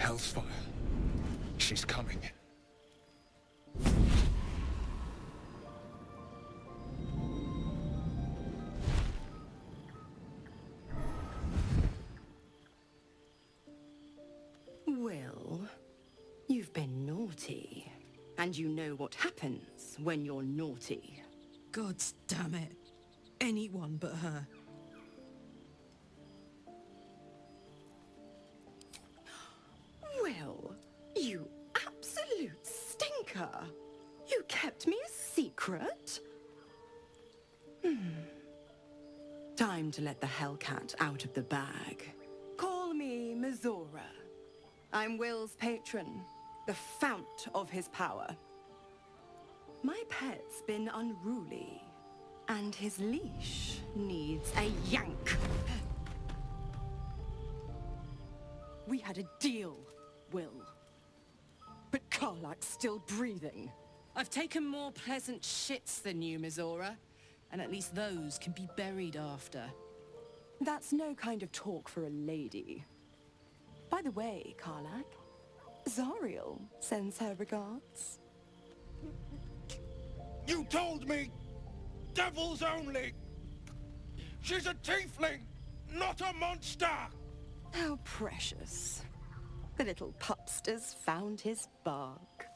Hellfire. She's coming. Wyll, you've been naughty. And you know what happens when you're naughty. Gods damn it. Anyone but her. Wyll, you absolute stinker. You kept me a secret? Time to let the Hellcat out of the bag. Call me Mizora. I'm Wyll's patron, the fount of his power. My pet's been unruly, and his leash needs a yank. We had a deal, Wyll. But Karlach's still breathing. I've taken more pleasant shits than you, Mizora. And at least those can be buried after. That's no kind of talk for a lady. By the way, Karlach, Zariel sends her regards. You told me! Devils only! She's a tiefling, not a monster! How precious. The little pupster's found his bark.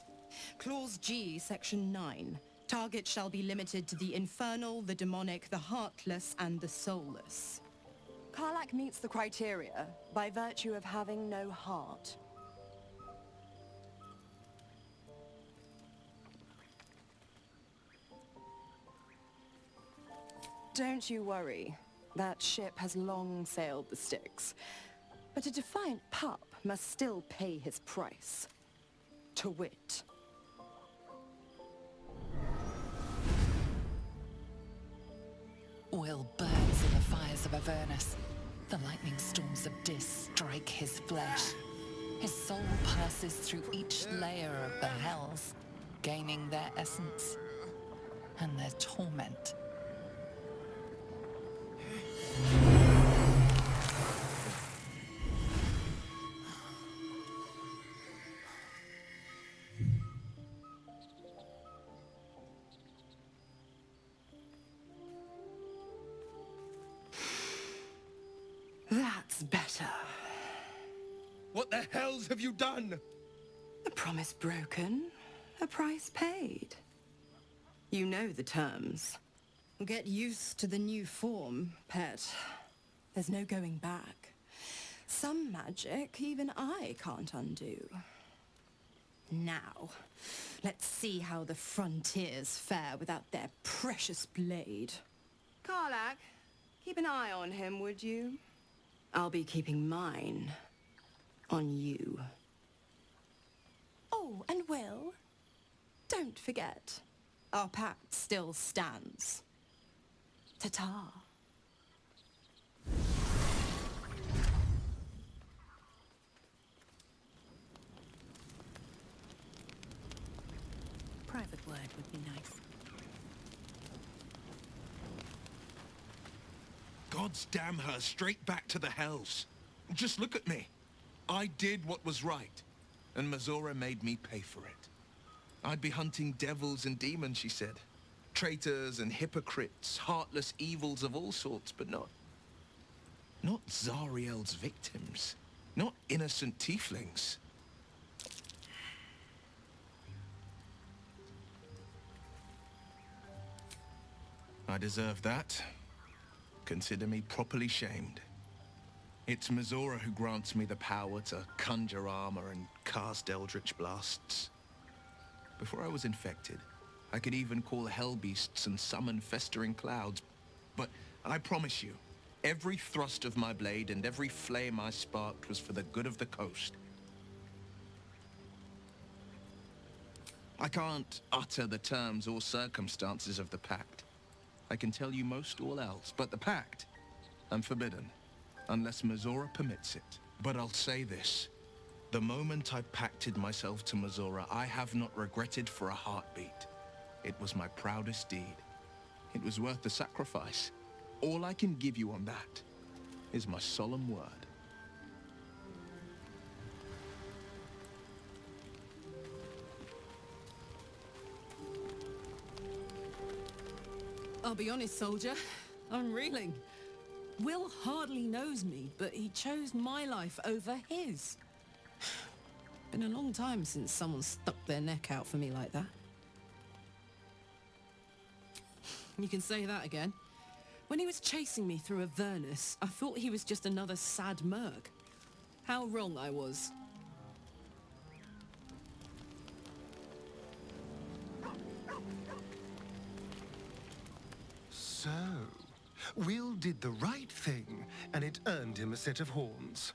Clause G, Section 9. Target shall be limited to the infernal, the demonic, the heartless, and the soulless. Karlach meets the criteria by virtue of having no heart. Don't you worry. That ship has long sailed the Styx. But a defiant pup must still pay his price. To wit. Wyll burns in the fires of Avernus. The lightning storms of Dis strike his flesh. His soul passes through each layer of the hells, gaining their essence and their torment. That's better. What the hells have you done? A promise broken, a price paid. You know the terms. Get used to the new form, pet. There's no going back. Some magic even I can't undo. Now, let's see how the frontiers fare without their precious blade. Karlach, keep an eye on him, would you? I'll be keeping mine on you. Oh, and Wyll, don't forget, our pact still stands. Ta-ta. Private word would be nice. Gods damn her, straight back to the hells. Just look at me. I did what was right, and Mizora made me pay for it. I'd be hunting devils and demons, she said. Traitors and hypocrites, heartless evils of all sorts, but not Zariel's victims. Not innocent tieflings. I deserve that. Consider me properly shamed. It's Mizora who grants me the power to conjure armor and cast Eldritch blasts. Before I was infected, I could even call hell beasts and summon festering clouds. But I promise you, every thrust of my blade and every flame I sparked was for the good of the coast. I can't utter the terms or circumstances of the pact. I can tell you most all else, but the pact, I'm forbidden, unless Mizora permits it. But I'll say this. The moment I pacted myself to Mizora, I have not regretted for a heartbeat. It was my proudest deed. It was worth the sacrifice. All I can give you on that is my solemn word. I'll be honest, soldier. I'm reeling. Wyll hardly knows me, but he chose my life over his. Been a long time since someone stuck their neck out for me like that. You can say that again. When he was chasing me through Avernus, I thought he was just another sad merc. How wrong I was. So, Wyll did the right thing, and it earned him a set of horns.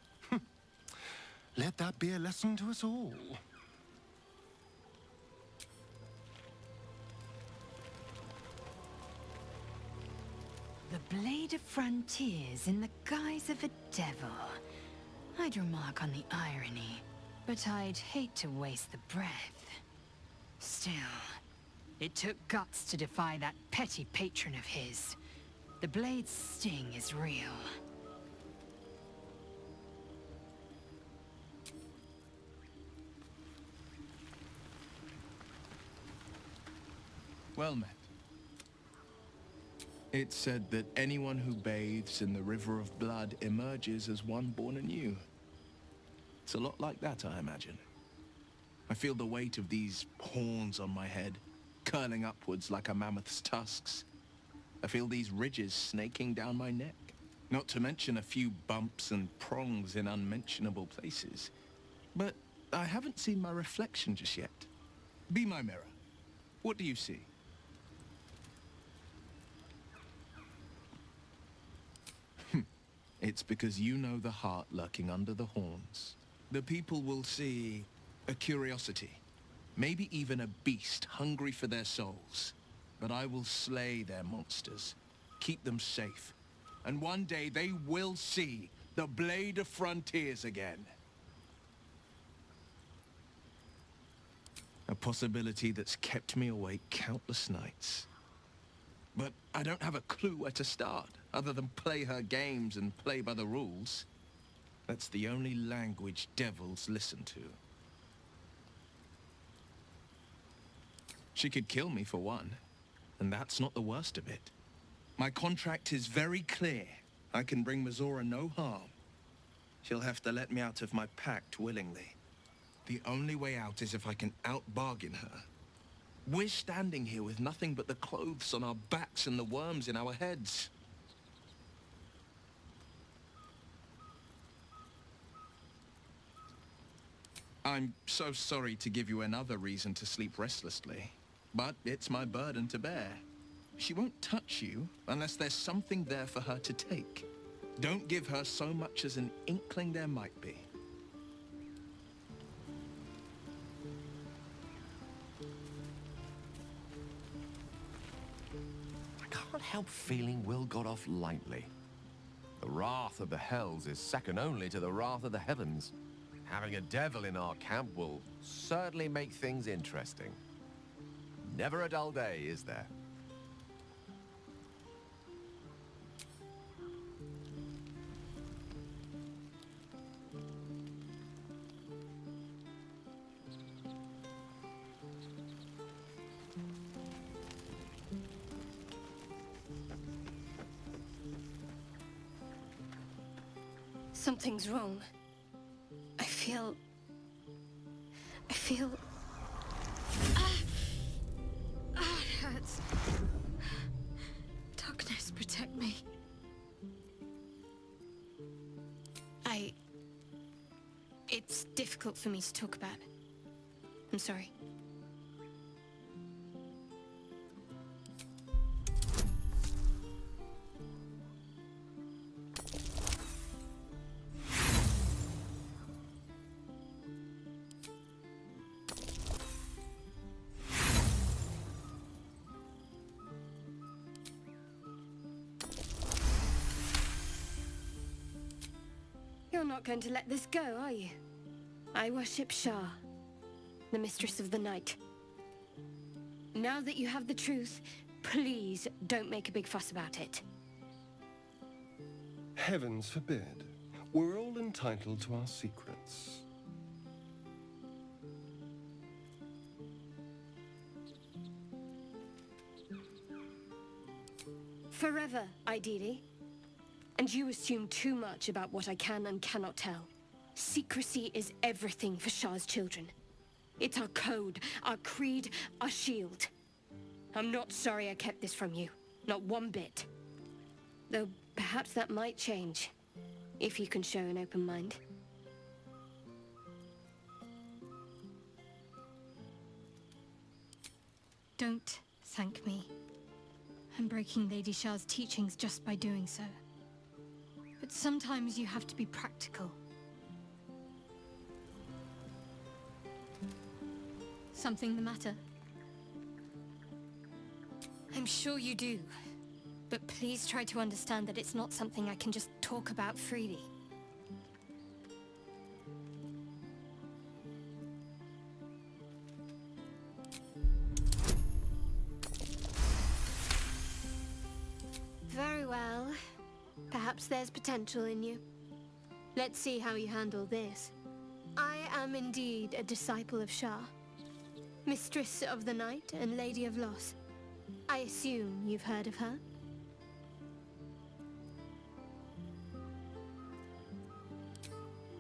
Let that be a lesson to us all. The Blade of Frontiers in the guise of a devil. I'd remark on the irony, but I'd hate to waste the breath. Still, it took guts to defy that petty patron of his. The Blade's sting is real. Well met. It's said that anyone who bathes in the river of blood emerges as one born anew. It's a lot like that, I imagine. I feel the weight of these horns on my head, curling upwards like a mammoth's tusks. I feel these ridges snaking down my neck, not to mention a few bumps and prongs in unmentionable places. But I haven't seen my reflection just yet. Be my mirror. What do you see? It's because you know the heart lurking under the horns. The people will see a curiosity, maybe even a beast hungry for their souls. But I will slay their monsters, keep them safe, and one day they will see the Blade of Frontiers again. A possibility that's kept me awake countless nights. But I don't have a clue where to start, other than play her games and play by the rules. That's the only language devils listen to. She could kill me for one, and that's not the worst of it. My contract is very clear. I can bring Mizora no harm. She'll have to let me out of my pact willingly. The only way out is if I can out-bargain her. We're standing here with nothing but the clothes on our backs and the worms in our heads. I'm so sorry to give you another reason to sleep restlessly, but it's my burden to bear. She won't touch you unless there's something there for her to take. Don't give her so much as an inkling there might be. I can't help feeling Wyll got off lightly. The wrath of the Hells is second only to the wrath of the heavens. Having a devil in our camp will certainly make things interesting. Never a dull day, is there? Something's wrong. I feel... it hurts. Darkness, protect me. It's difficult for me to talk about. I'm sorry. You're not going to let this go, are you? I worship Shah, the Mistress of the Night. Now that you have the truth, please don't make a big fuss about it. Heavens forbid. We're all entitled to our secrets. Forever, ideally. And you assume too much about what I can and cannot tell. Secrecy is everything for Shah's children. It's our code, our creed, our shield. I'm not sorry I kept this from you. Not one bit. Though perhaps that might change, if you can show an open mind. Don't thank me. I'm breaking Lady Shah's teachings just by doing so. But sometimes you have to be practical. Something the matter? I'm sure you do. But please try to understand that it's not something I can just talk about freely. Very well. Perhaps there's potential in you. Let's see how you handle this. I am indeed a disciple of Shah. Mistress of the Night and Lady of Loss. I assume you've heard of her?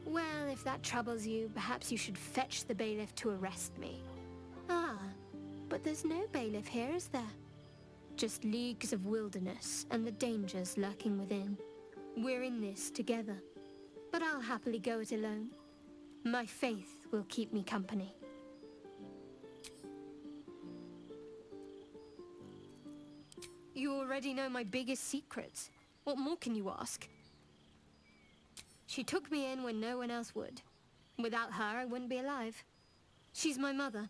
Well, if that troubles you, perhaps you should fetch the bailiff to arrest me. Ah, but there's no bailiff here, is there? Just leagues of wilderness and the dangers lurking within. We're in this together, but I'll happily go it alone. My faith will keep me company. You already know my biggest secrets. What more can you ask? She took me in when no one else would. Without her, I wouldn't be alive. She's my mother.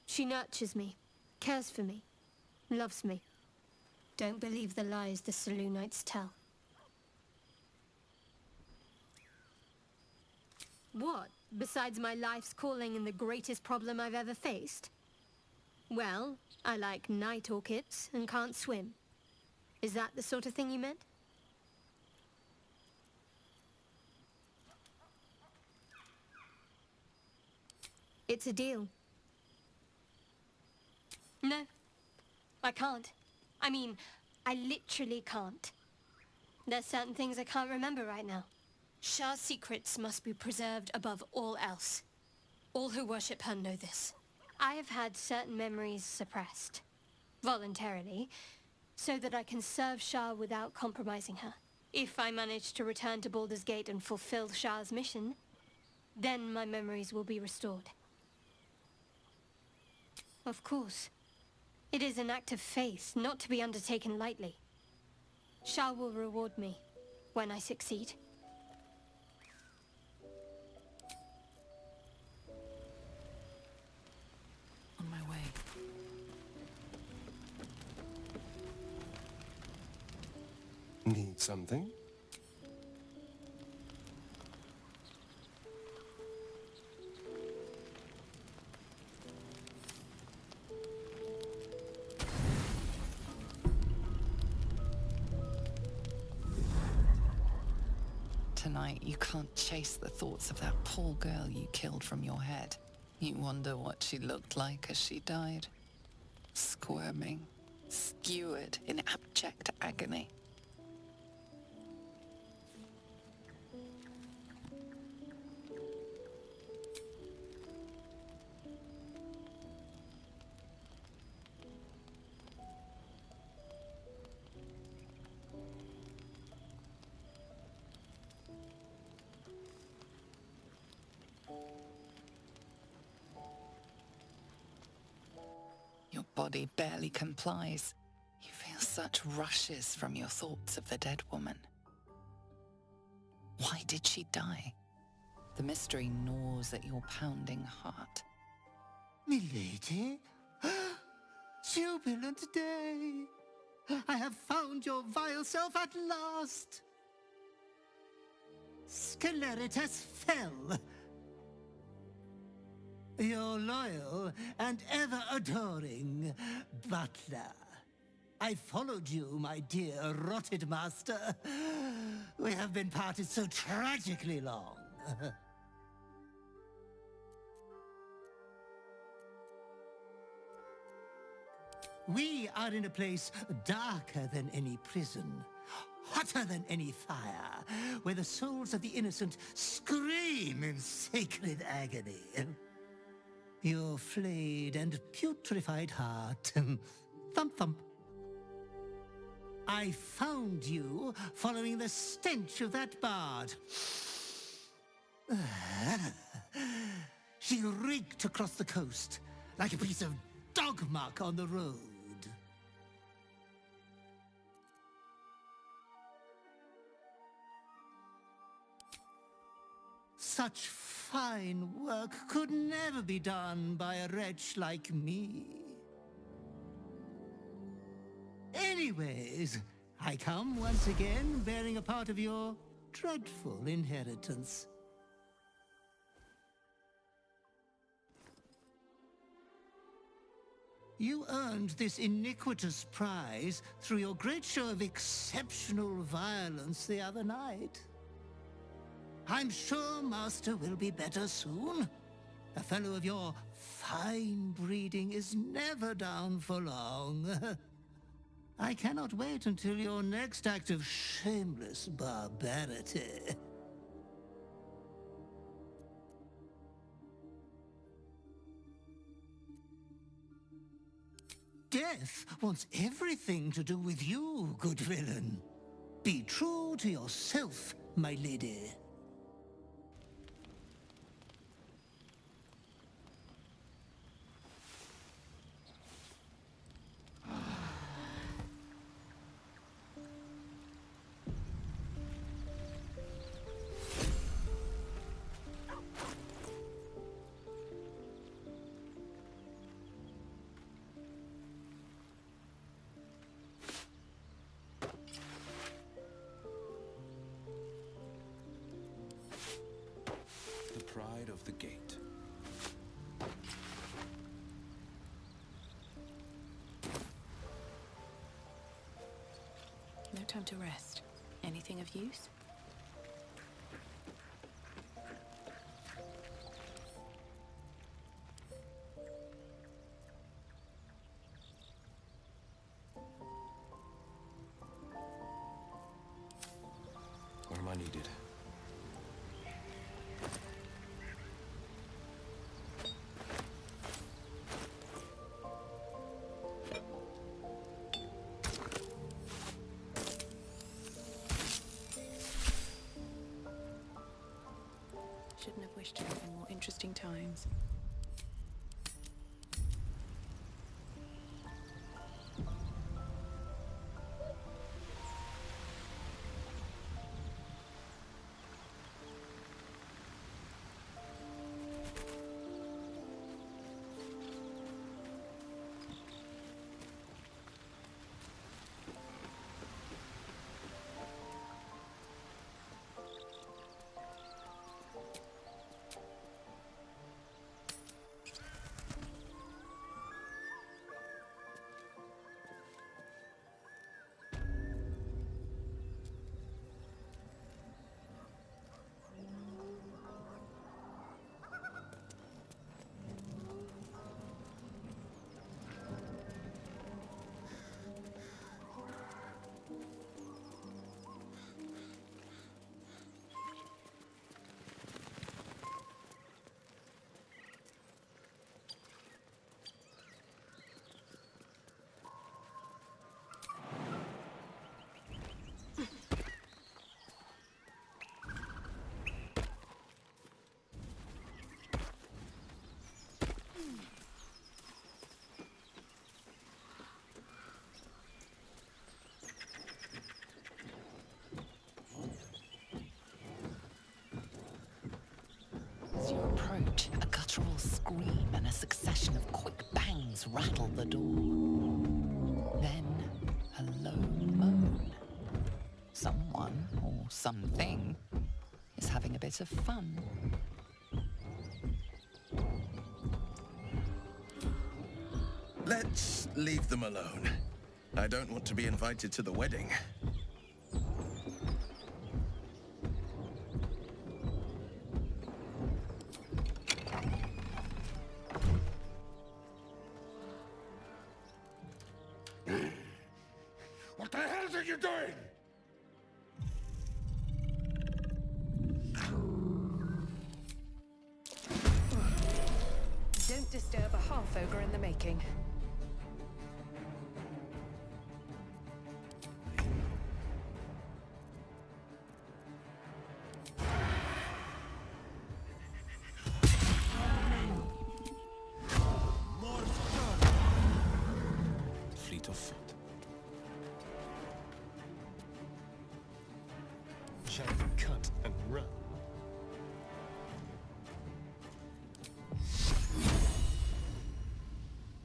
She nurtures me, cares for me, loves me. Don't believe the lies the Selûnites tell. What, besides my life's calling and the greatest problem I've ever faced? Well, I like night orchids and can't swim. Is that the sort of thing you meant? It's a deal. No, I can't. I mean, I literally can't. There's certain things I can't remember right now. Shah's secrets must be preserved above all else. All who worship her know this. I have had certain memories suppressed, voluntarily, so that I can serve Shah without compromising her. If I manage to return to Baldur's Gate and fulfill Shah's mission, then my memories will be restored. Of course. It is an act of faith, not to be undertaken lightly. Shah will reward me when I succeed. On my way. Need something? Tonight, you can't chase the thoughts of that poor girl you killed from your head. You wonder what she looked like as she died. Squirming, skewered in abject agony. Your body barely complies. You feel such rushes from your thoughts of the dead woman. Why did she die? The mystery gnaws at your pounding heart. Milady? Jubilant day! I have found your vile self at last! Sceleritas fell. Your loyal and ever-adoring butler. I followed you, my dear rotted master. We have been parted so tragically long. We are in a place darker than any prison, hotter than any fire, where the souls of the innocent scream in sacred agony. Your flayed and putrefied heart. Thump thump. I found you following the stench of that bard. She reeked across the coast like a piece of dog muck on the road. Such fine work could never be done by a wretch like me. Anyways, I come once again bearing a part of your dreadful inheritance. You earned this iniquitous prize through your great show of exceptional violence the other night. I'm sure Master will be better soon. A fellow of your fine breeding is never down for long. I cannot wait until your next act of shameless barbarity. Death wants everything to do with you, good villain. Be true to yourself, my lady. Pride of the gate. No time to rest. Anything of use? Where am I needed? Shouldn't have wished to live in more interesting times. As you approach, a guttural scream and a succession of quick bangs rattle the door. Then, a low moan. Someone, or something, is having a bit of fun. Let's leave them alone. I don't want to be invited to the wedding. are you doing? Don't disturb a half-ogre in the making. Fleet of foot. Shall we cut and run?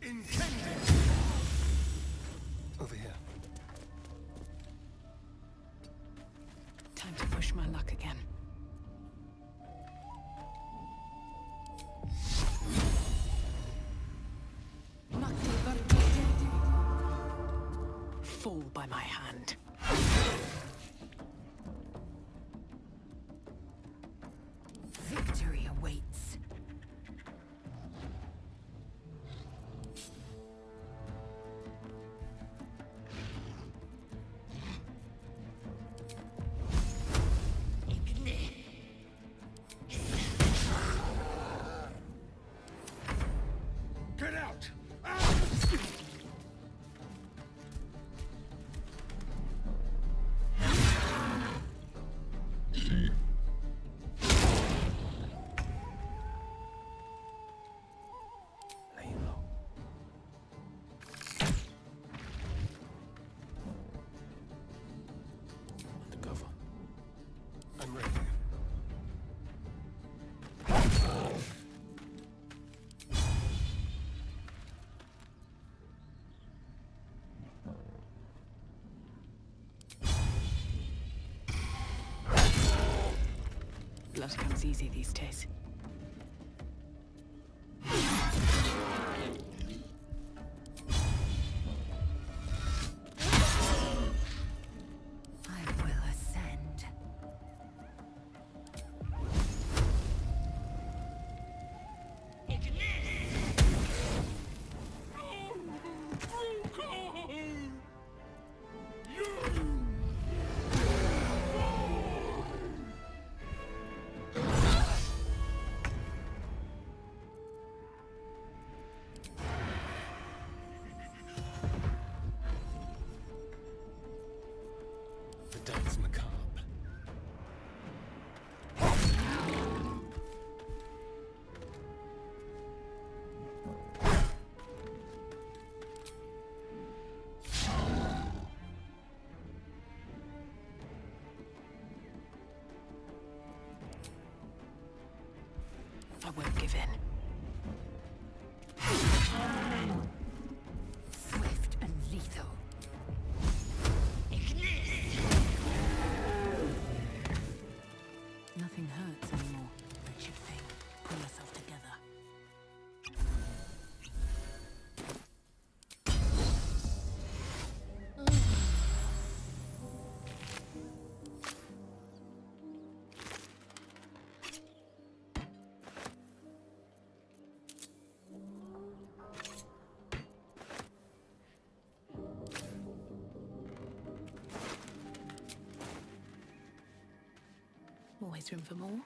Intended! Over here. Time to push my luck again. Fall by my hand. Victory awaits. Get out! Undercover. I'm ready. Blood comes easy these days. I will ascend. The dance macabre. I won't give in. Swift and lethal. Nothing hurts anymore. Makes you think. Pull yourself together. Always room for more.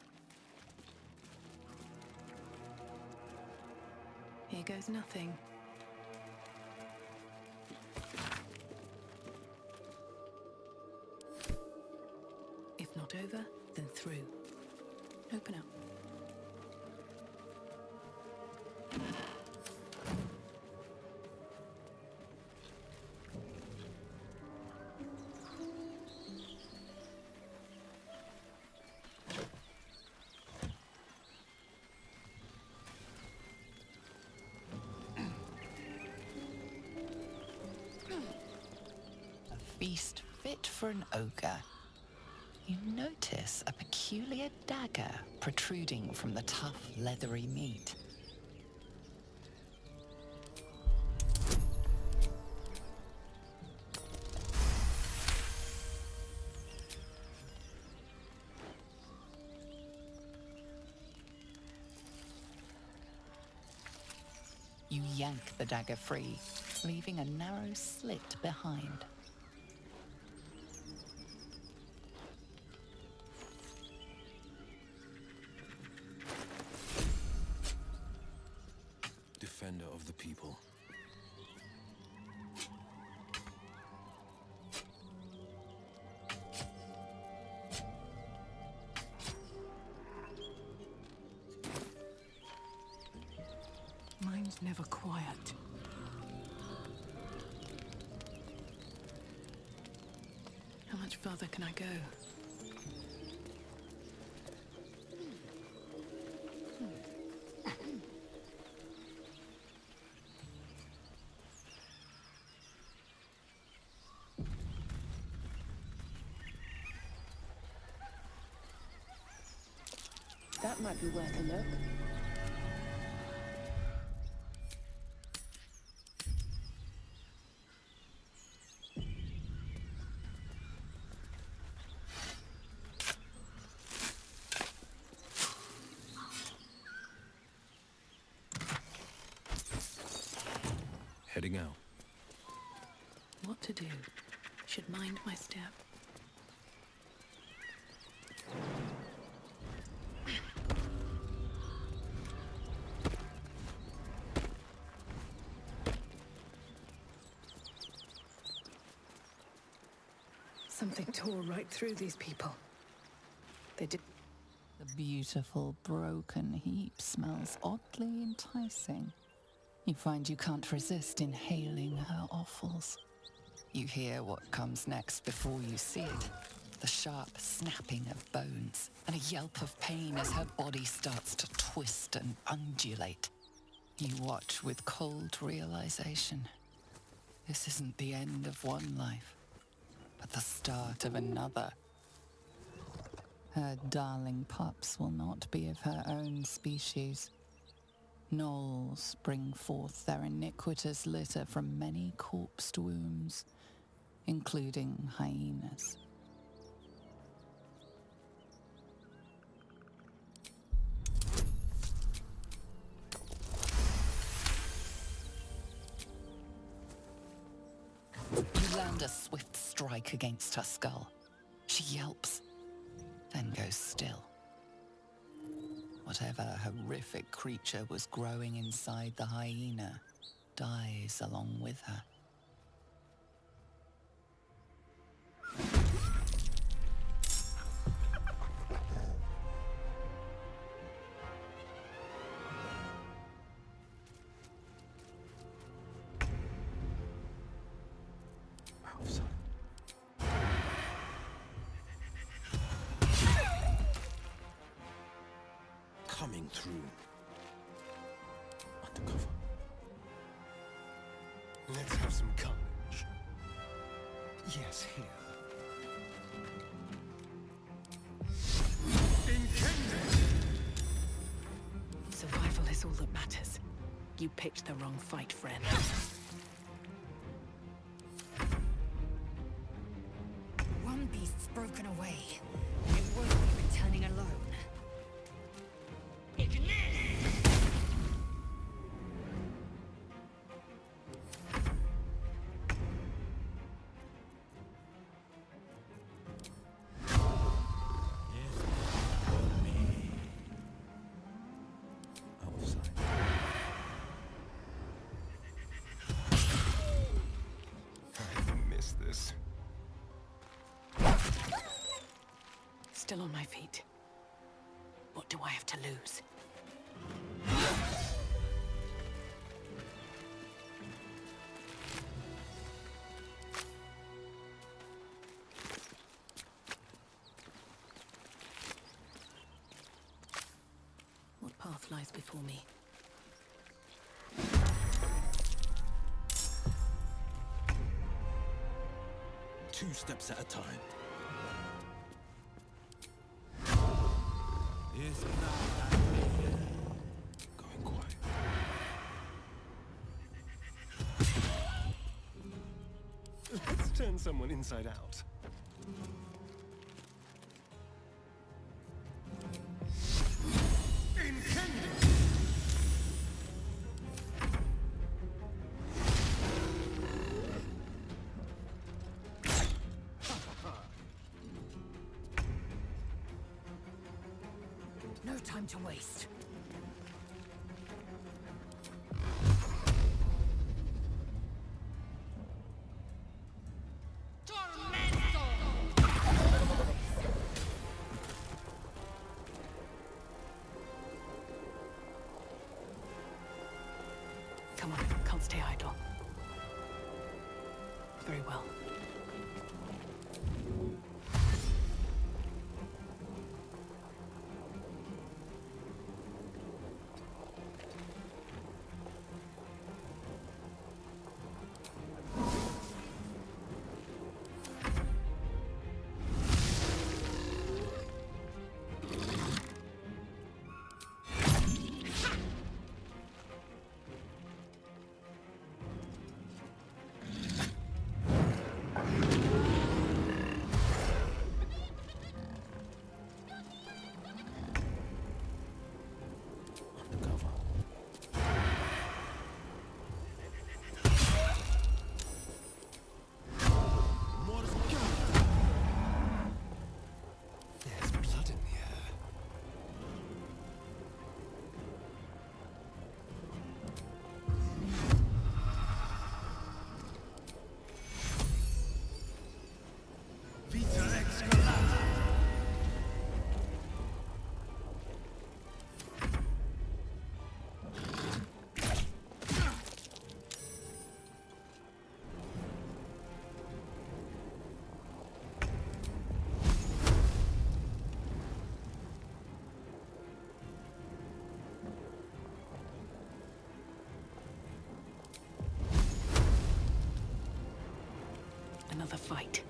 Here goes nothing. If not over, then through. Open up. Feast fit for an ogre. You notice a peculiar dagger protruding from the tough, leathery meat. You yank the dagger free, leaving a narrow slit behind. defender of the people. Mine's never quiet. How much further can I go? That might be worth a look. Heading out. What to do? Should mind my step. Something tore right through these people. They did. The beautiful broken heap smells oddly enticing. You find you can't resist inhaling her offals. You hear what comes next before you see it. The sharp snapping of bones and a yelp of pain as her body starts to twist and undulate. You watch with cold realization. This isn't the end of one life, but the start of another. Her darling pups will not be of her own species. Gnolls bring forth their iniquitous litter from many corpsed wombs, including hyenas. You land a swift strike against her skull. She yelps, then goes still. Whatever horrific creature was growing inside the hyena dies along with her. Coming through. Undercover. Let's have some carnage. Yes, here. Survival is all that matters. You picked the wrong fight, friend. One beast's broken away. It won't be returning alone. Still on my feet. What do I have to lose? What path lies before me? Two steps at a time. It's not going quiet. Let's turn someone inside out. No time to waste. Come on, can't stay idle. Very well. Another fight.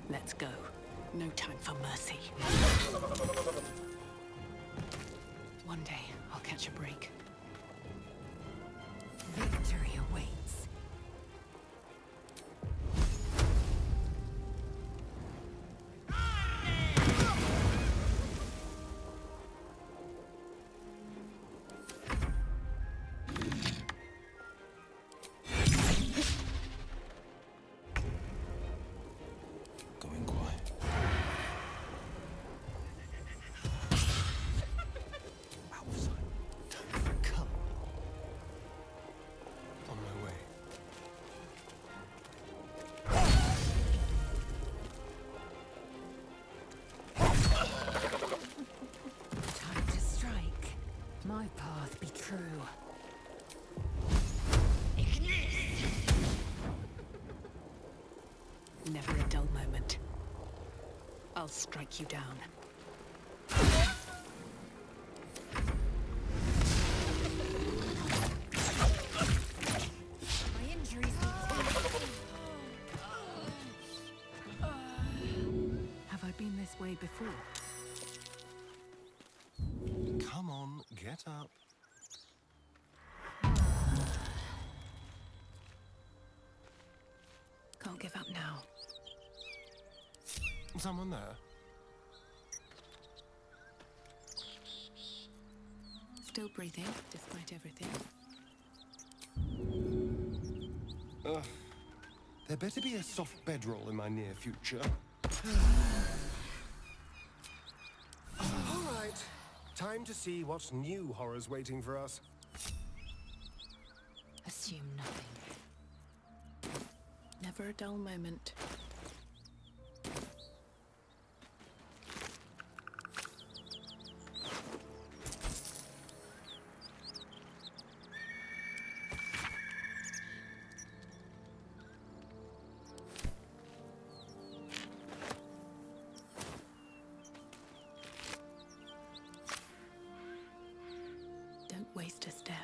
Let's go. No time for mercy. One day, I'll catch a break. Victory awaits. My path be true. Never a dull moment. I'll strike you down. My injuries Have I been this way before? Come on, get up. Can't give up now. Someone there? Still breathing, despite everything. There better be a soft bedroll in my near future. All right. Time to see what's new horrors waiting for us. assume nothing. Never a dull moment. Don't waste a step.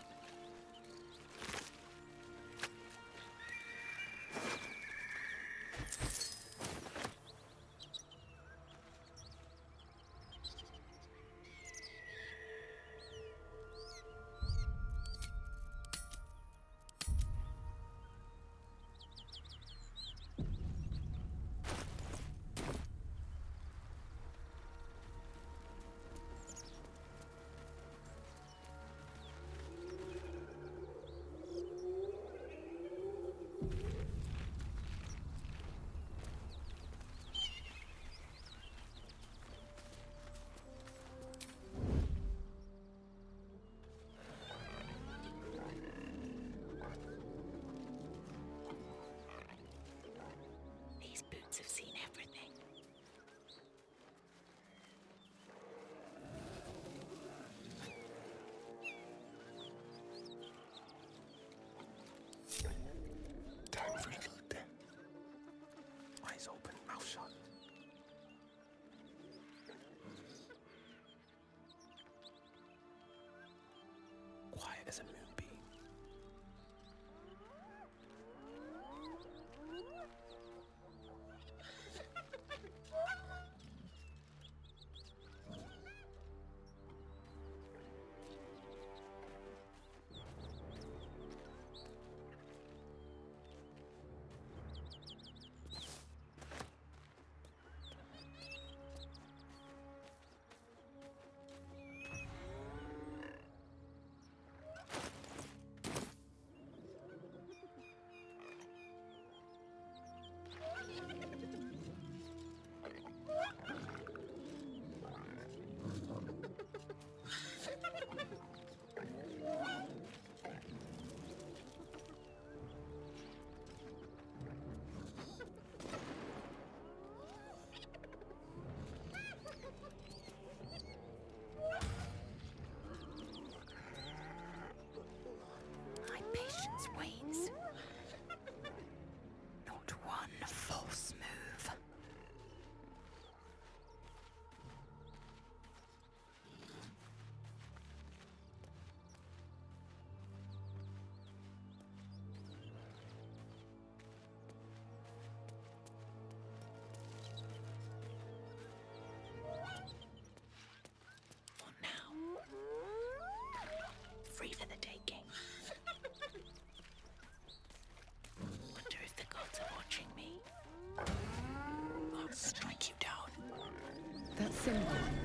symbol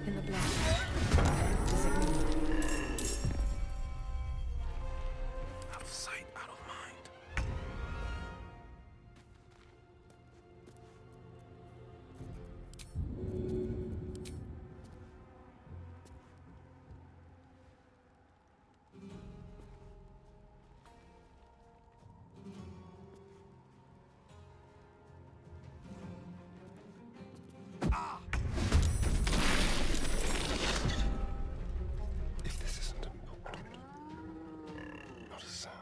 in the blood. What does it mean? Out of sight, out of mind. If this isn't a movement, not a sound.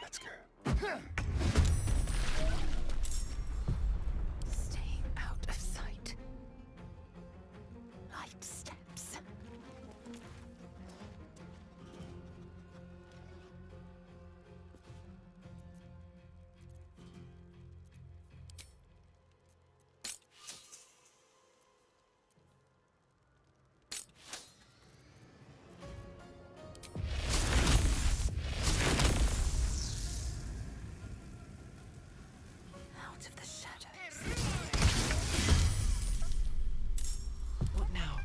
Let's go. Staying out of sight. Light steps. Out of the shadows. What now?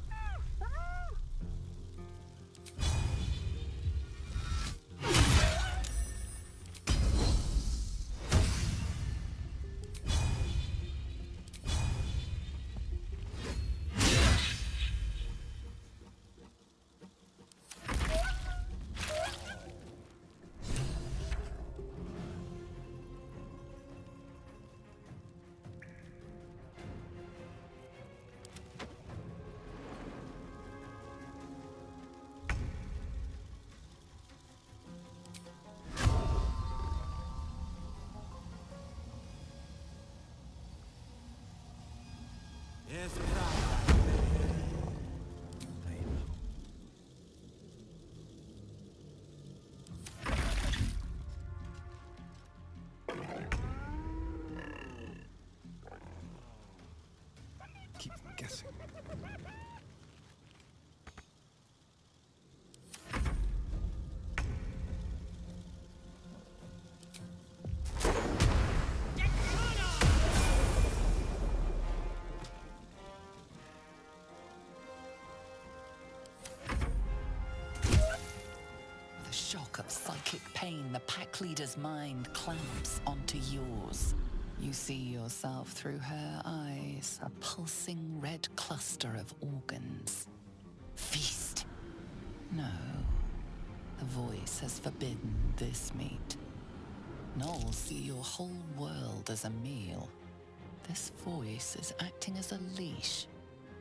Keep them guessing. The shock of psychic pain, the pack leader's mind clamps onto yours. You see yourself through her eyes, a pulsing red cluster of organs. Feast. No. The voice has forbidden this meat. Gnolls see your whole world as a meal. This voice is acting as a leash,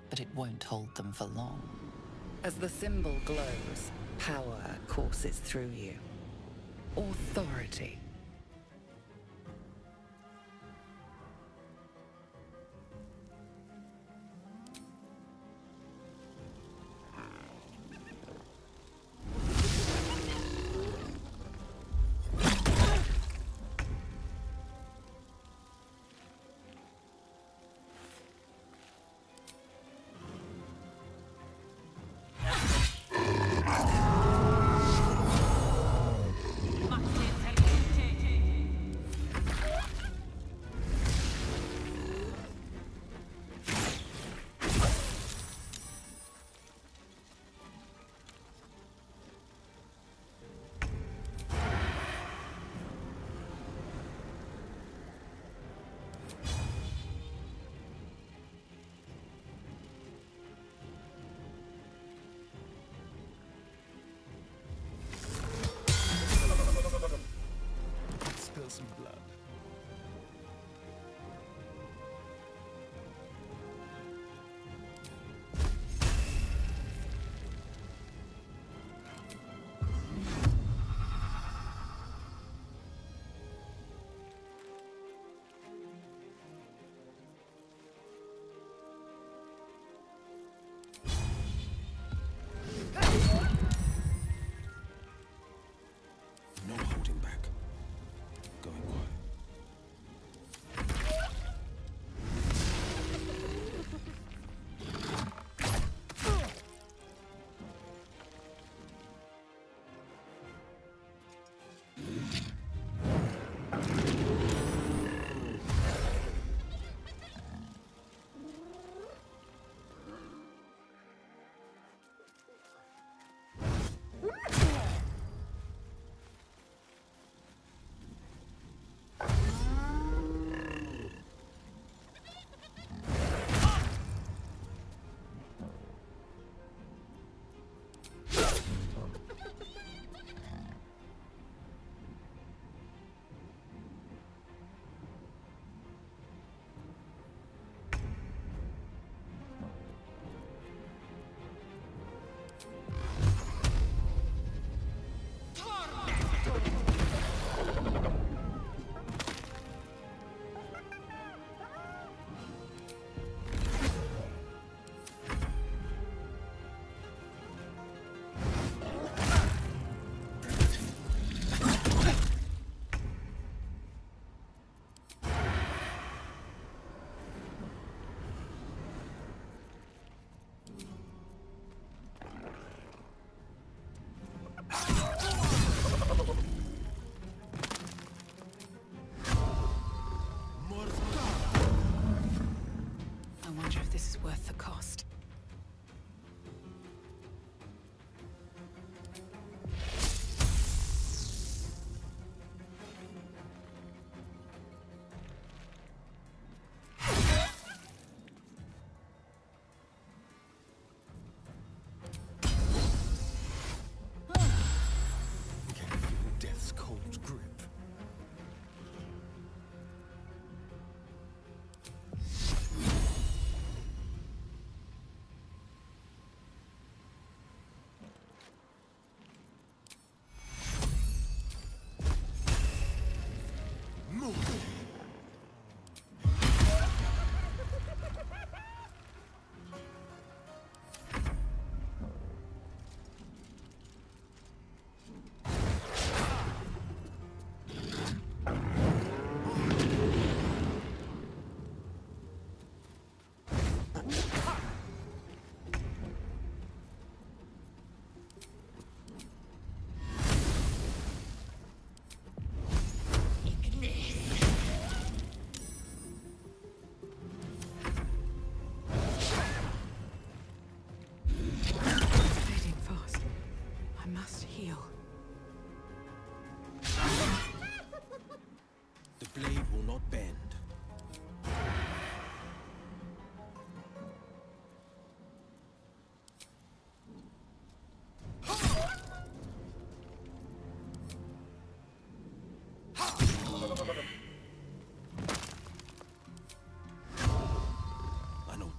but it won't hold them for long. As the symbol glows, power courses through you. Authority.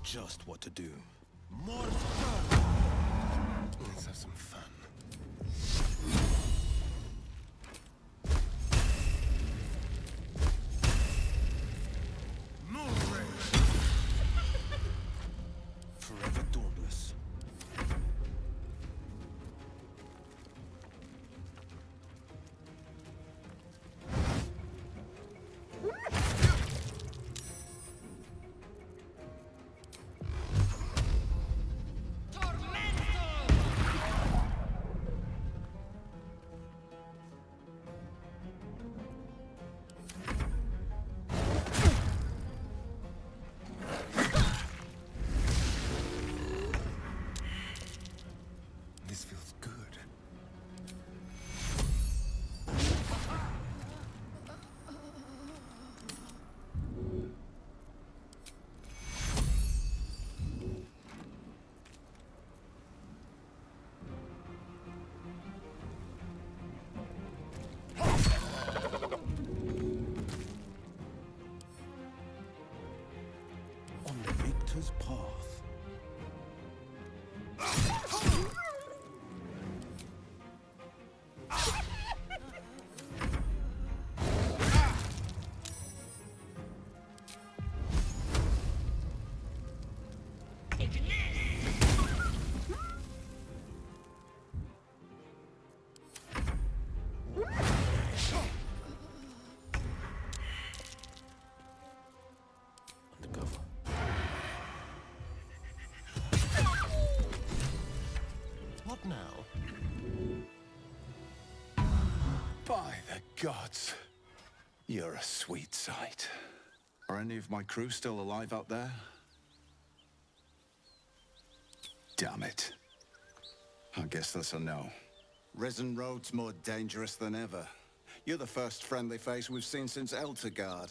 just what to do. Let's have some fun. Forever dauntless. This feels good. On the victor's path. Undercover. What now? By the gods, you're a sweet sight. Are any of my crew still alive out there? Damn it. I guess that's a no. Risen Road's more dangerous than ever. You're the first friendly face we've seen since Elturel.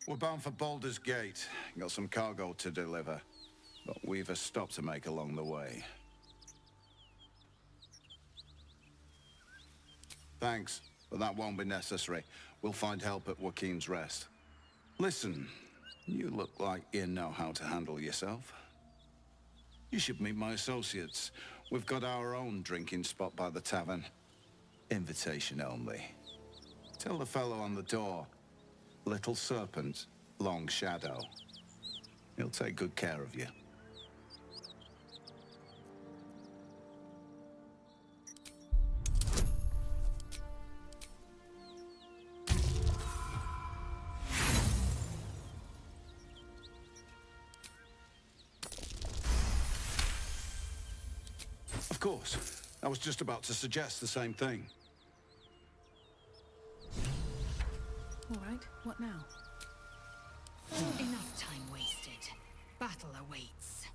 We're bound for Baldur's Gate. Got some cargo to deliver. But we've a stop to make along the way. Thanks, but that won't be necessary. We'll find help at Joaquin's Rest. Listen, you look like you know how to handle yourself. You should meet my associates. We've got our own drinking spot by the tavern. Invitation only. Tell the fellow on the door. Little Serpent, Long Shadow. He'll take good care of you. Of course. I was just about to suggest the same thing. All right, what now? Enough time wasted. Battle awaits.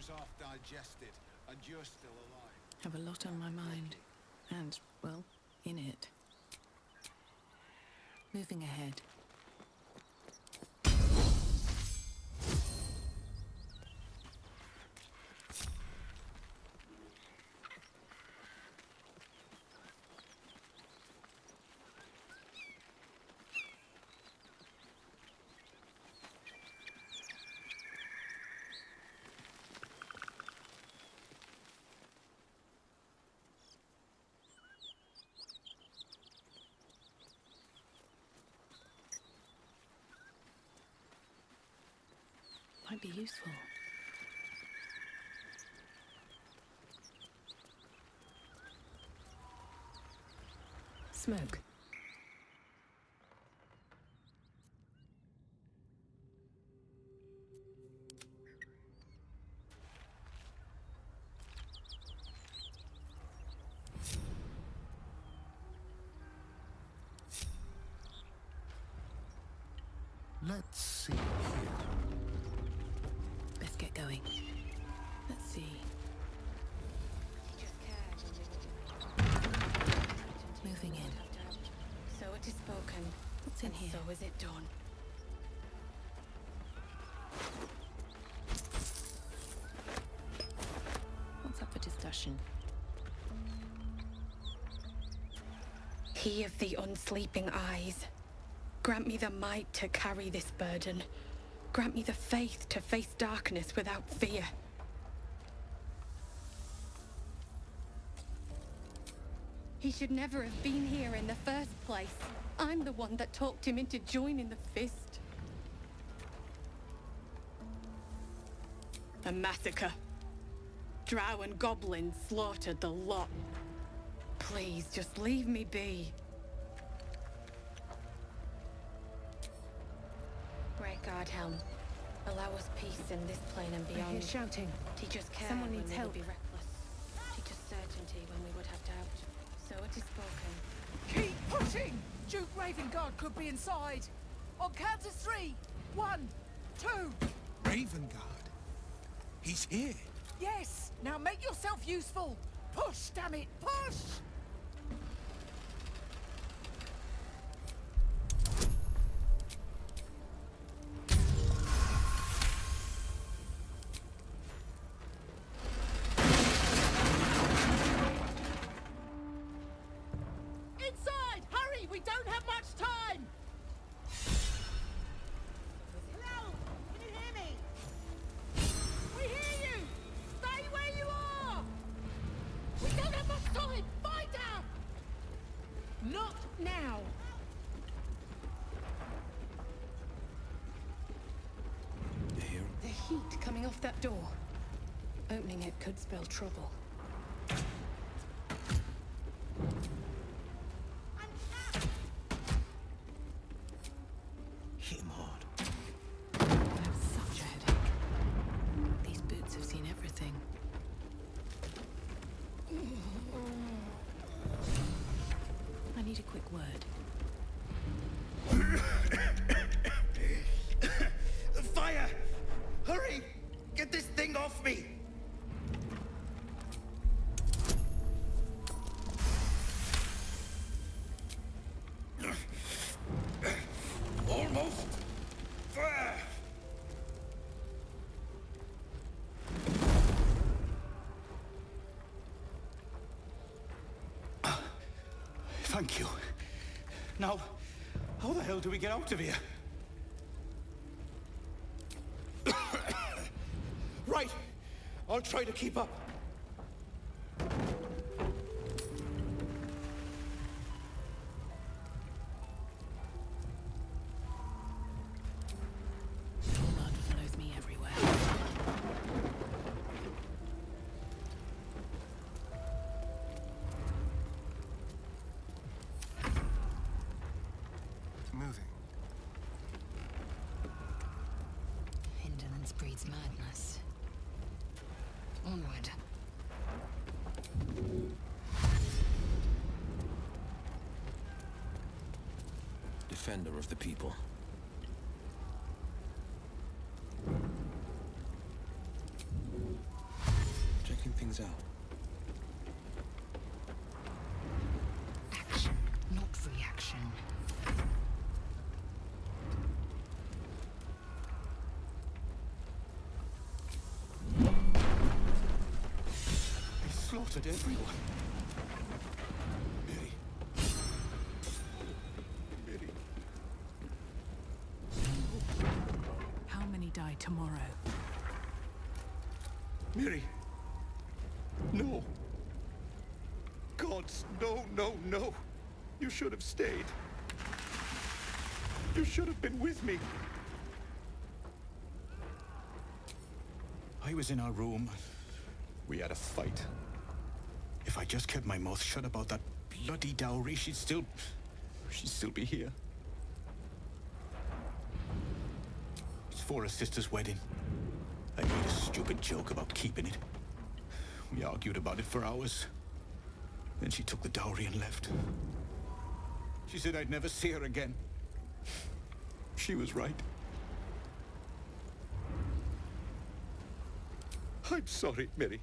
Sorcerer's half digested, and you're still alive. Have a lot on my mind. And, well, in it. Moving ahead. Might be useful. Smoke. Let's see. Best get going. Let's see. Moving in. So it is spoken. What's in and here? So is it done. What's up for discussion? He of the unsleeping eyes, grant me the might to carry this burden. Grant me the faith to face darkness without fear. He should never have been here in the first place. I'm the one that talked him into joining the Fist. A massacre. Drow and goblins slaughtered the lot. Please, just leave me be. Great God, Helm. Allow us peace in this plane and I beyond. hear shouting. Teach us care Someone when needs we help. would be reckless. Teach us certainty when we would have doubt. So it is spoken. Keep pushing! Duke Ravenguard could be inside. On count of 3. 1, 2. Ravenguard? He's here. Yes! Now make yourself useful! Push, damn it! Push! Inside! Hurry! We don't have much time! Hello? Can you hear me? We hear you! Stay where you are! We don't have much time! Fight out! Not now! The heat coming off that door. Opening it could spell trouble. Hit him hard. I have such a headache. These boots have seen everything. I need a quick word. Fire! Hurry! Get this thing off me! Almost! Thank you. Now, how the hell do we get out of here? Right! I'll try to keep up. Blood follows me everywhere. Moving. Indolence breeds madness. Onward. Defender of the people. slaughtered everyone. Mary. Mary. How many die tomorrow? Mary. No. Gods, no, no, no. You should have stayed. You should have been with me. I was in our room. We had a fight. If I just kept my mouth shut about that bloody dowry, she'd still be here. It's for her sister's wedding. I made a stupid joke about keeping it. We argued about it for hours. Then she took the dowry and left. She said I'd never see her again. She was right. I'm sorry, Mary.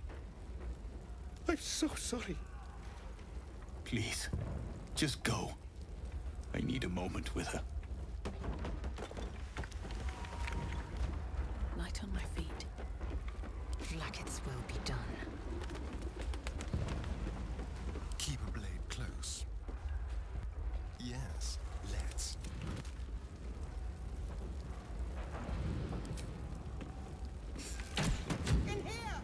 I'm so sorry. Please, just go. I need a moment with her. Light on my feet. Blackets will be done. Keep a blade close. Yes, let's. In here!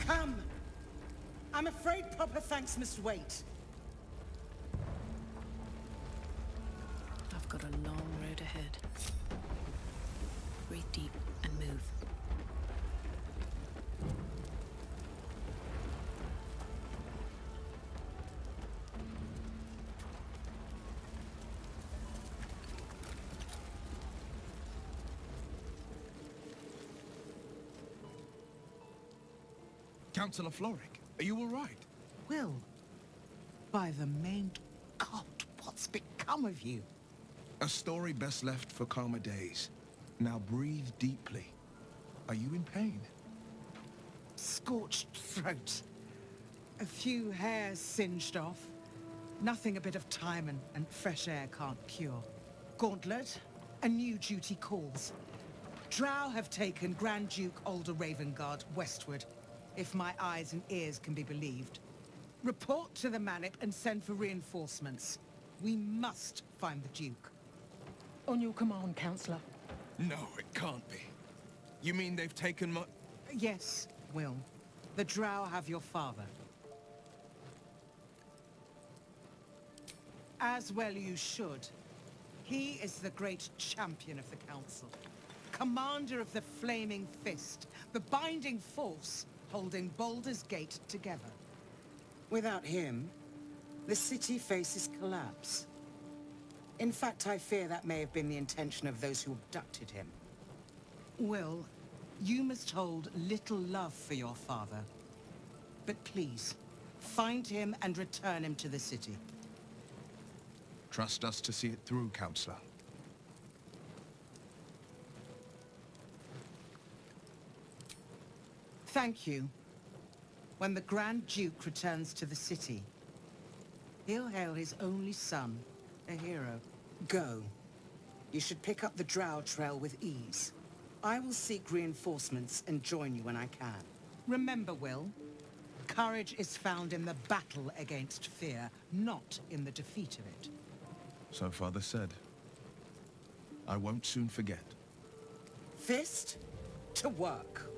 Come! I'm afraid proper thanks must wait. I've got a long road ahead. Breathe deep and move. Chancellor Floric, are you all right? Wyll, by the main God, what's become of you? A story best left for calmer days. Now breathe deeply. Are you in pain? Scorched throat. A few hairs singed off. Nothing a bit of time and fresh air can't cure. Gauntlet, a new duty calls. Drow have taken Grand Duke Duke Ravenguard westward, if my eyes and ears can be believed. Report to the Manip and send for reinforcements. We must find the Duke. On your command, Counselor. No, it can't be. You mean they've taken my... Yes, Wyll. The Drow have your father. As well you should. He is the great champion of the Council. Commander of the Flaming Fist. The binding force holding Baldur's Gate together. Without him, the city faces collapse. In fact, I fear that may have been the intention of those who abducted him. Wyll, you must hold little love for your father. But please, find him and return him to the city. Trust us to see it through, Counselor. Thank you. When the Grand Duke returns to the city, he'll hail his only son, a hero. Go. You should pick up the Drow trail with ease. I will seek reinforcements and join you when I can. Remember, Wyll, courage is found in the battle against fear, not in the defeat of it. So Father said. I won't soon forget. Fist to work.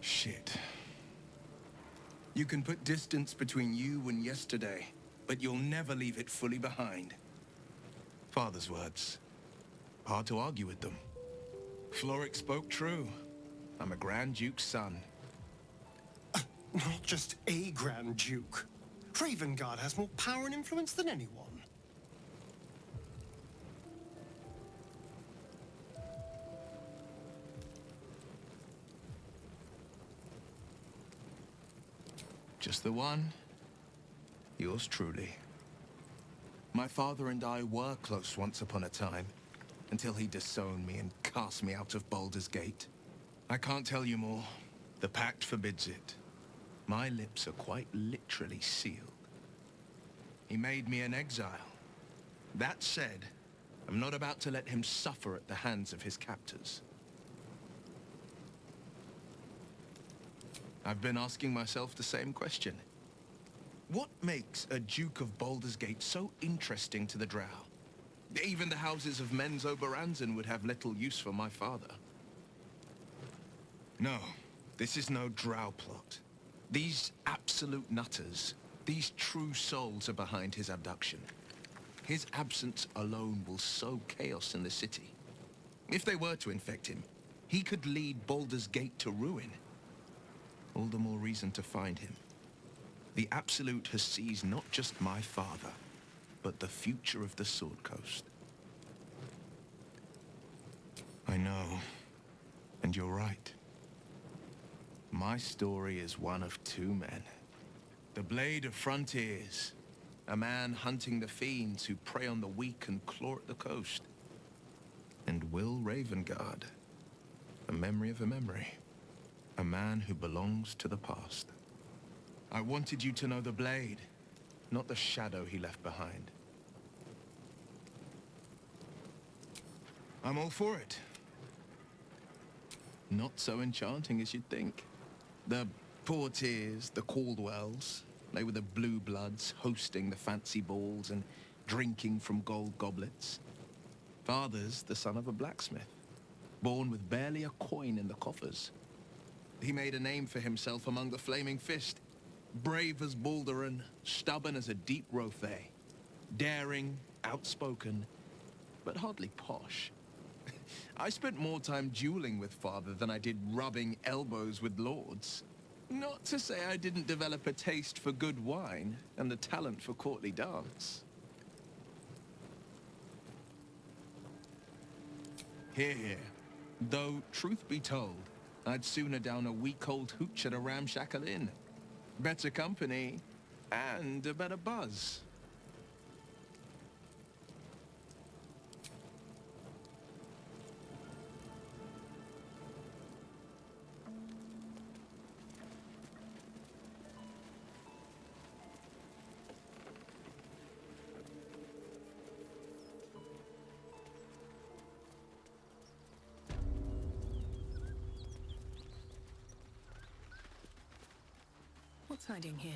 Shit. You can put distance between you and yesterday, but you'll never leave it fully behind. Father's words. Hard to argue with them. Floric spoke true. I'm a Grand Duke's son. Not just a Grand Duke. Ravenguard has more power and influence than anyone. Just the one. Yours truly. My father and I were close once upon a time, until he disowned me and cast me out of Baldur's Gate. I can't tell you more. The pact forbids it. My lips are quite literally sealed. He made me an exile. That said, I'm not about to let him suffer at the hands of his captors. I've been asking myself the same question. What makes a Duke of Baldur's Gate so interesting to the Drow? Even the houses of Men's Oberanzan would have little use for my father. No, this is no Drow plot. These absolute nutters, these true souls are behind his abduction. His absence alone will sow chaos in the city. If they were to infect him, he could lead Baldur's Gate to ruin. All the more reason to find him. The Absolute has seized not just my father, but the future of the Sword Coast. I know, and you're right. My story is one of two men. The Blade of Frontiers, a man hunting the fiends who prey on the weak and claw at the coast. And Wyll Ravenguard, a memory of a memory. A man who belongs to the past. I wanted you to know the Blade, not the shadow he left behind. I'm all for it. Not so enchanting as you'd think. The Portiers, the Caldwells, they were the blue bloods hosting the fancy balls and drinking from gold goblets. Father's the son of a blacksmith, born with barely a coin in the coffers. He made a name for himself among the Flaming Fist. Brave as Balduran, stubborn as a deep Rothay. Daring, outspoken, but hardly posh. I spent more time dueling with Father than I did rubbing elbows with lords. Not to say I didn't develop a taste for good wine and the talent for courtly dance. Hear, hear. Though, truth be told, I'd sooner down a week-old hooch at a ramshackle inn. Better company, and a better buzz. What's hiding here?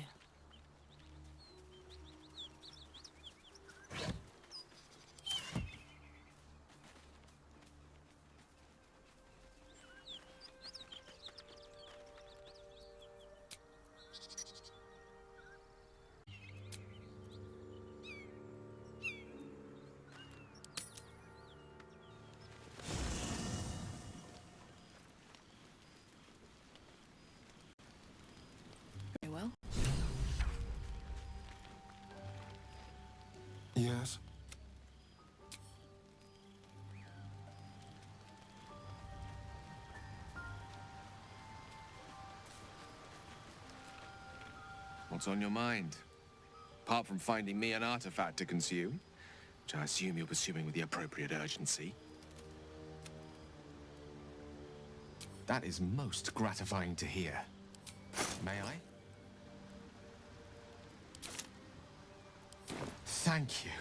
Very well. Yes? What's on your mind? Apart from finding me an artifact to consume, which I assume you're pursuing with the appropriate urgency. That is most gratifying to hear. May I? Thank you.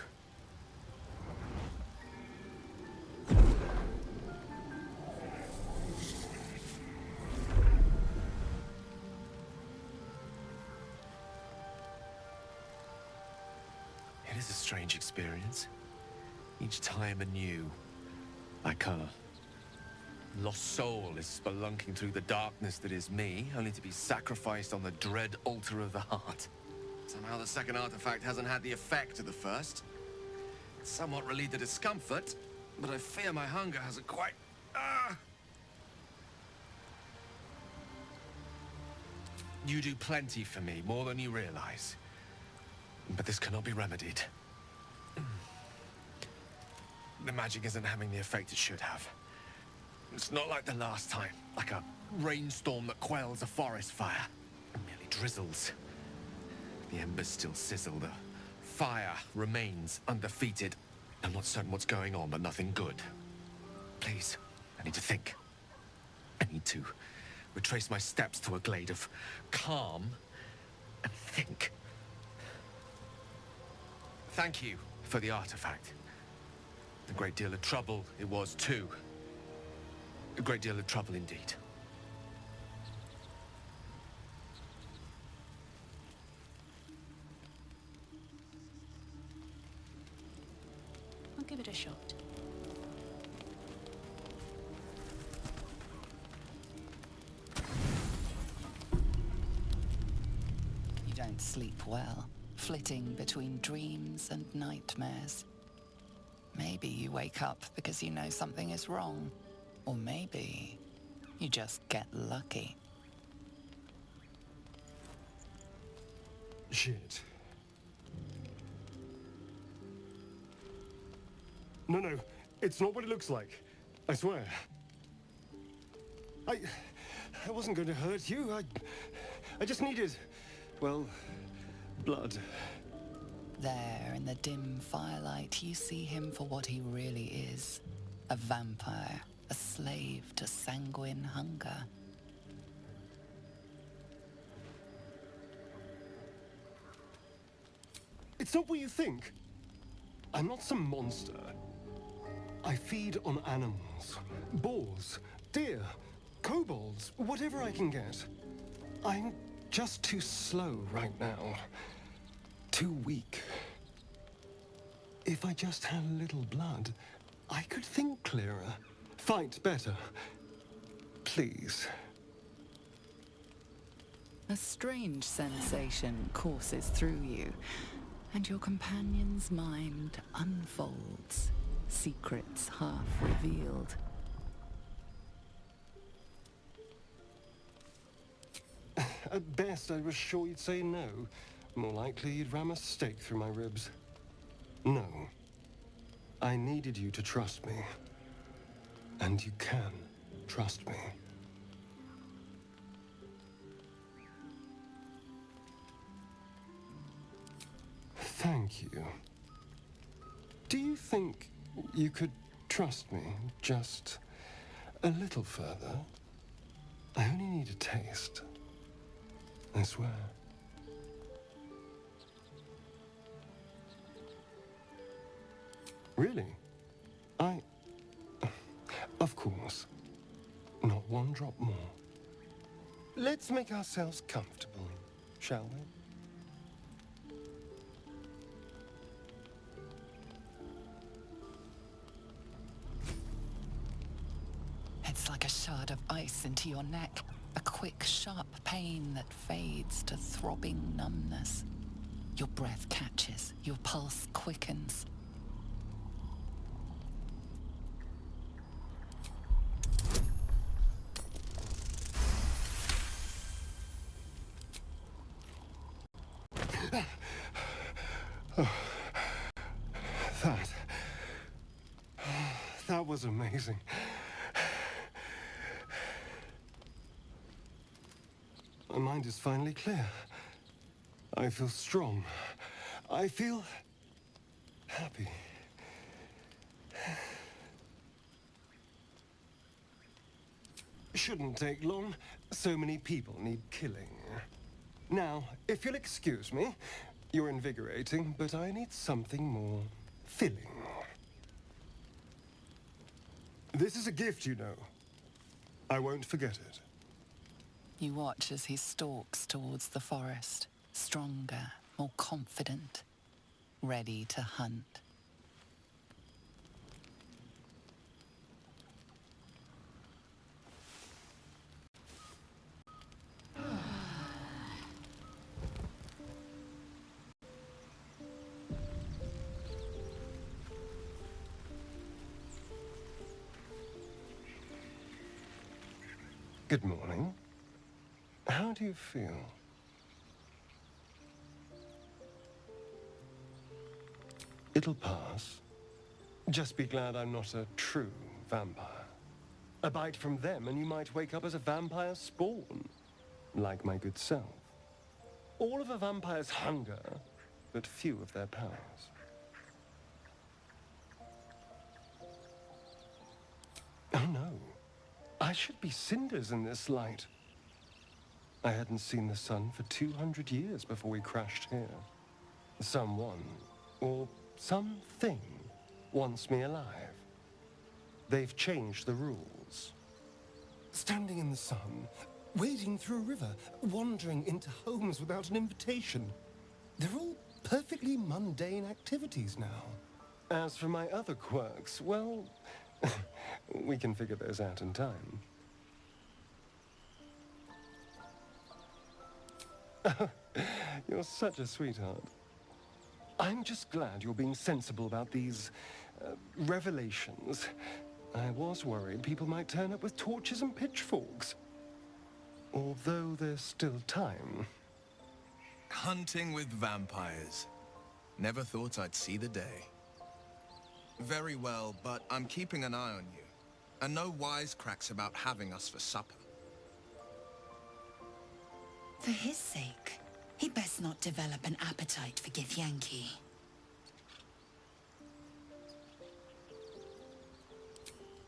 It is a strange experience. Each time anew. Like a lost soul is spelunking through the darkness that is me, only to be sacrificed on the dread altar of the heart. Somehow the second artifact hasn't had the effect of the first. It's somewhat relieved the discomfort, but I fear my hunger hasn't quite... You do plenty for me, more than you realize. But this cannot be remedied. The magic isn't having the effect it should have. It's not like the last time, like a rainstorm that quells a forest fire. It merely drizzles. The embers still sizzle, the fire remains undefeated. I'm not certain what's going on, but nothing good. Please, I need to think. I need to retrace my steps to a glade of calm and think. Thank you for the artifact. A great deal of trouble it was too. A great deal of trouble indeed. I'll give it a shot. You don't sleep well, flitting between dreams and nightmares. Maybe you wake up because you know something is wrong. Or maybe you just get lucky. Shit. No, it's not what it looks like. I swear. I wasn't going to hurt you. I just needed, well, blood. There, in the dim firelight, you see him for what he really is. A vampire, a slave to sanguine hunger. It's not what you think. I'm not some monster. I feed on animals, boars, deer, kobolds, whatever I can get. I'm just too slow right now. Too weak. If I just had a little blood, I could think clearer, fight better. Please. A strange sensation courses through you, and your companion's mind unfolds, secrets half revealed. At best, I was sure you'd say no. More likely, you'd ram a stake through my ribs. No. I needed you to trust me. And you can trust me. Thank you. Do you think you could trust me just a little further? I only need a taste. I swear. Really? Of course. Not one drop more. Let's make ourselves comfortable, shall we? It's like a shard of ice into your neck. A quick, sharp pain that fades to throbbing numbness. Your breath catches, your pulse quickens. That was amazing. My mind is finally clear. I feel strong. I feel happy. Shouldn't take long. So many people need killing. Now, if you'll excuse me, you're invigorating, but I need something more filling. This is a gift, you know. I won't forget it. You watch as he stalks towards the forest, stronger, more confident, ready to hunt. Good morning. How do you feel? It'll pass. Just be glad I'm not a true vampire. A bite from them and you might wake up as a vampire spawn, like my good self. All of a vampire's hunger, but few of their powers. Oh no. I should be cinders in this light. I hadn't seen the sun for 200 years before we crashed here. Someone, or something, wants me alive. They've changed the rules. Standing in the sun, wading through a river, wandering into homes without an invitation. They're all perfectly mundane activities now. As for my other quirks, well, we can figure those out in time. You're such a sweetheart. I'm just glad you're being sensible about these revelations. I was worried people might turn up with torches and pitchforks. Although there's still time. Hunting with vampires. Never thought I'd see the day. Very well, but I'm keeping an eye on you. And no wisecracks about having us for supper. For his sake, he best not develop an appetite for Githyanki.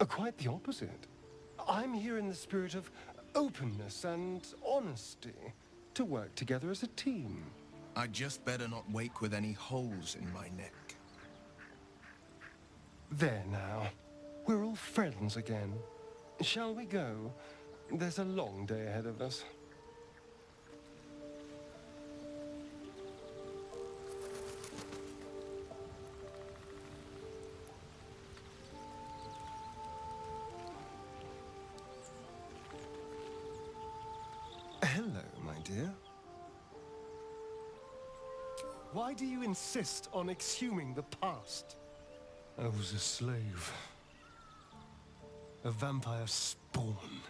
Quite the opposite. I'm here in the spirit of openness and honesty, to work together as a team. I'd just better not wake with any holes in my neck. There now. We're all friends again. Shall we go? There's a long day ahead of us. Hello, my dear. Why do you insist on exhuming the past? I was a slave. A vampire spawn.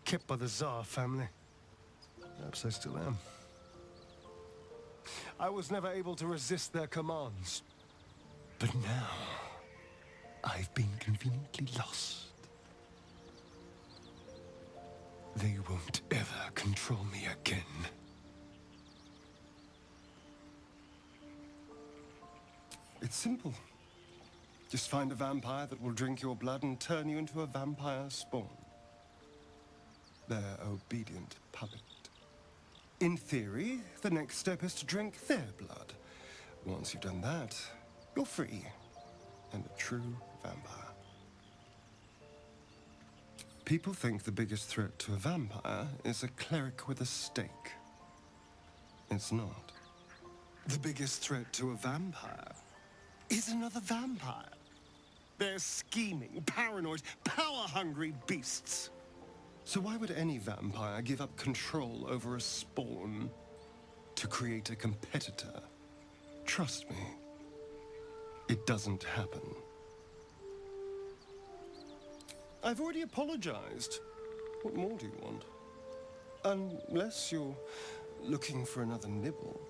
Kept by the Tsar family. Perhaps I still am. I was never able to resist their commands. But now, I've been conveniently lost. They won't ever control me again. It's simple. Just find a vampire that will drink your blood and turn you into a vampire spawn. Their obedient puppet. In theory, the next step is to drink their blood. Once you've done that, you're free and a true vampire. People think the biggest threat to a vampire is a cleric with a stake. It's not. The biggest threat to a vampire is another vampire. They're scheming, paranoid, power-hungry beasts. So why would any vampire give up control over a spawn to create a competitor? Trust me, it doesn't happen. I've already apologized. What more do you want? Unless you're looking for another nibble.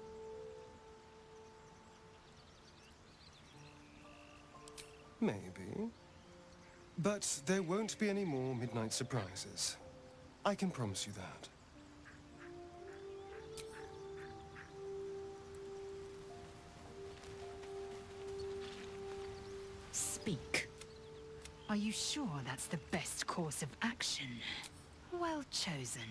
Maybe. But there won't be any more midnight surprises. I can promise you that. Speak. Are you sure that's the best course of action? Well chosen.